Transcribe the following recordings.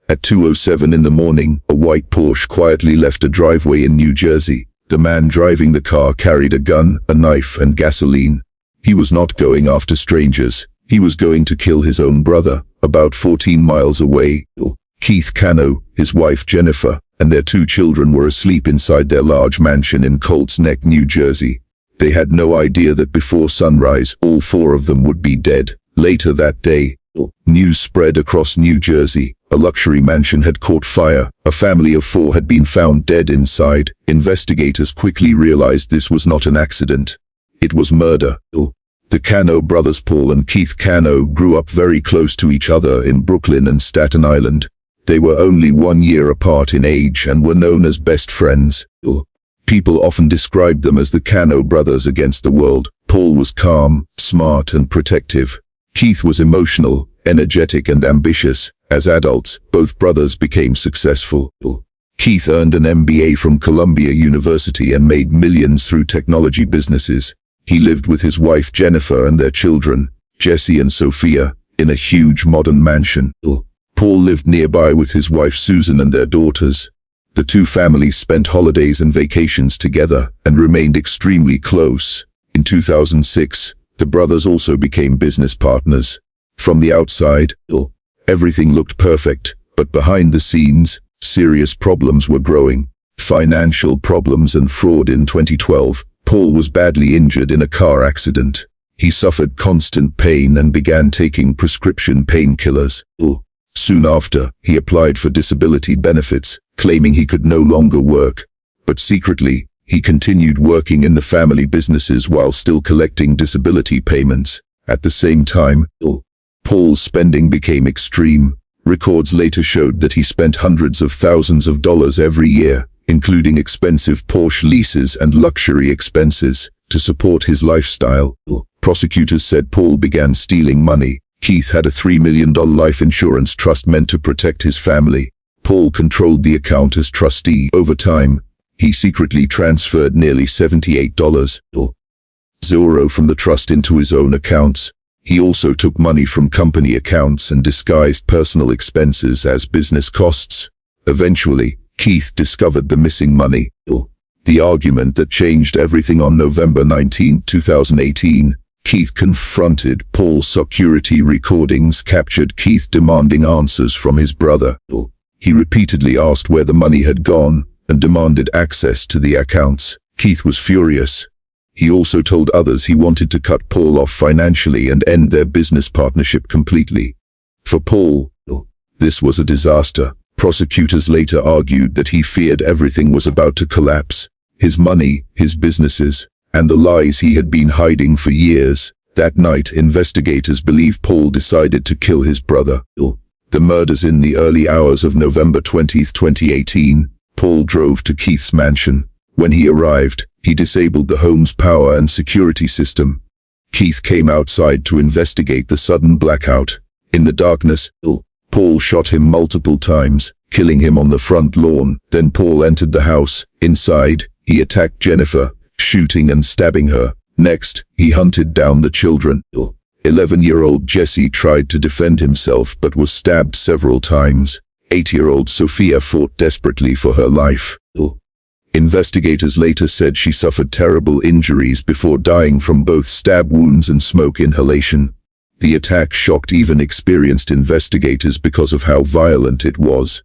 At 2:07 in the morning, a white Porsche quietly left a driveway in New Jersey. The man driving the car carried a gun, a knife, and gasoline. He was not going after strangers. He was going to kill his own brother, about 14 miles away. Keith Caneiro, his wife Jennifer, and their 2 children were asleep inside their large mansion in Colts Neck, New Jersey. They had no idea that before sunrise, all 4 of them would be dead. Later that day, news spread across New Jersey. A luxury mansion had caught fire. A family of 4 had been found dead inside. Investigators quickly realized this was not an accident. It was murder. The Caneiro brothers Paul and Keith Caneiro grew up very close to each other in Brooklyn and Staten Island. They were only 1 year apart in age and were known as best friends. People often described them as the Caneiro brothers against the world. Paul was calm, smart, and protective. Keith was emotional, energetic, and ambitious. As adults, both brothers became successful. Keith earned an MBA from Columbia University and made millions through technology businesses. He lived with his wife Jennifer and their children, Jesse and Sophia, in a huge modern mansion. Paul lived nearby with his wife Susan and their daughters. The 2 families spent holidays and vacations together and remained extremely close. In 2006, the brothers also became business partners. From the outside, everything looked perfect, but behind the scenes, serious problems were growing. Financial problems and fraud. In 2012, Paul was badly injured in a car accident. He suffered constant pain and began taking prescription painkillers. Soon after, he applied for disability benefits, claiming he could no longer work. But secretly, he continued working in the family businesses while still collecting disability payments. At the same time, Paul's spending became extreme. Records later showed that he spent hundreds of thousands of dollars every year, including expensive Porsche leases and luxury expenses, to support his lifestyle. Prosecutors said Paul began stealing money. Keith had a $3 million life insurance trust meant to protect his family. Paul controlled the account as trustee. Over time, he secretly transferred nearly $78,000 from the trust into his own accounts. He also took money from company accounts and disguised personal expenses as business costs. Eventually, Keith discovered the missing money. The argument that changed everything. On November 19, 2018, Keith confronted Paul's security recordings captured Keith demanding answers from his brother. He repeatedly asked where the money had gone and demanded access to the accounts. Keith was furious. He also told others he wanted to cut Paul off financially and end their business partnership completely. For Paul, this was a disaster. Prosecutors later argued that he feared everything was about to collapse. His money, his businesses, and the lies he had been hiding for years. That night, investigators believe Paul decided to kill his brother. The murders. In the early hours of November 20, 2018, Paul drove to Keith's mansion. When he arrived, he disabled the home's power and security system. Keith came outside to investigate the sudden blackout. In the darkness, Paul shot him multiple times, killing him on the front lawn. Then Paul entered the house. Inside, he attacked Jennifer, shooting and stabbing her. Next, he hunted down the children. 11-year-old Jesse tried to defend himself but was stabbed several times. 8-year-old Sophia fought desperately for her life. Investigators later said she suffered terrible injuries before dying from both stab wounds and smoke inhalation. The attack shocked even experienced investigators because of how violent it was.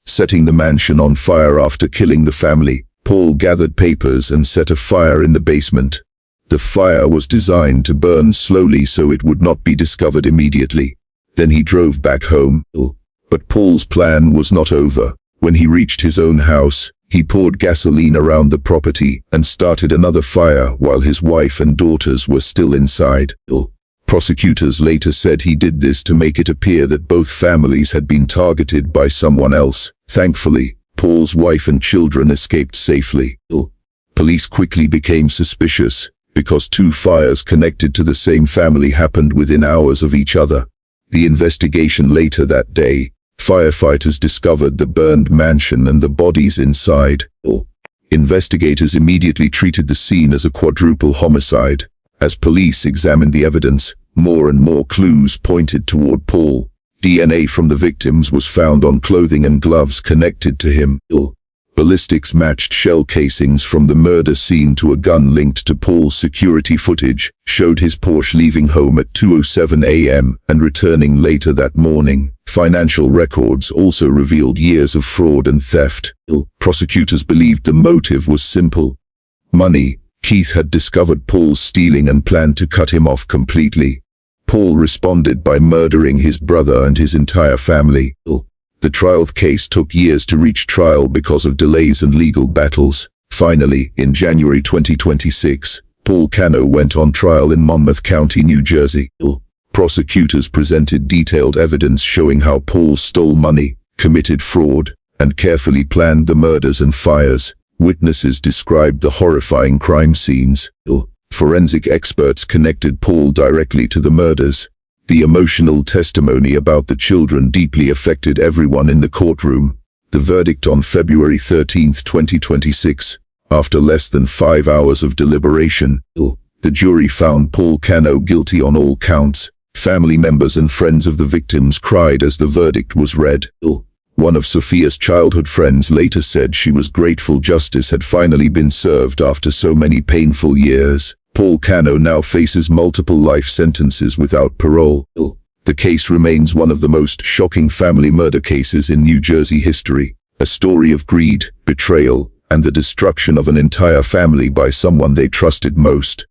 Setting the mansion on fire. After killing the family, Paul gathered papers and set a fire in the basement. The fire was designed to burn slowly so it would not be discovered immediately. Then he drove back home. But Paul's plan was not over. When he reached his own house, he poured gasoline around the property and started another fire while his wife and daughters were still inside. Prosecutors later said he did this to make it appear that both families had been targeted by someone else. Thankfully, Paul's wife and children escaped safely. Police quickly became suspicious because 2 fires connected to the same family happened within hours of each other. The investigation later that day, firefighters discovered the burned mansion and the bodies inside. Investigators immediately treated the scene as a quadruple homicide. As police examined the evidence, more and more clues pointed toward Paul. DNA from the victims was found on clothing and gloves connected to him. Ballistics matched shell casings from the murder scene to a gun linked to Paul's security footage, showed his Porsche leaving home at 2:07 a.m. and returning later that morning. Financial records also revealed years of fraud and theft. Prosecutors believed the motive was simple: money. Keith had discovered Paul's stealing and planned to cut him off completely. Paul responded by murdering his brother and his entire family. The trial case took years to reach trial because of delays and legal battles. Finally, in January 2026, Paul Cano went on trial in Monmouth County, New Jersey. Prosecutors presented detailed evidence showing how Paul stole money, committed fraud, and carefully planned the murders and fires. Witnesses described the horrifying crime scenes. Forensic experts connected Paul directly to the murders. The emotional testimony about the children deeply affected everyone in the courtroom. The verdict on February 13, 2026, after less than 5 hours of deliberation, the jury found Paul Cano guilty on all counts. Family members and friends of the victims cried as the verdict was read. One of Sophia's childhood friends later said she was grateful justice had finally been served after so many painful years. Paul Cano now faces multiple life sentences without parole. The case remains one of the most shocking family murder cases in New Jersey history, a story of greed, betrayal, and the destruction of an entire family by someone they trusted most.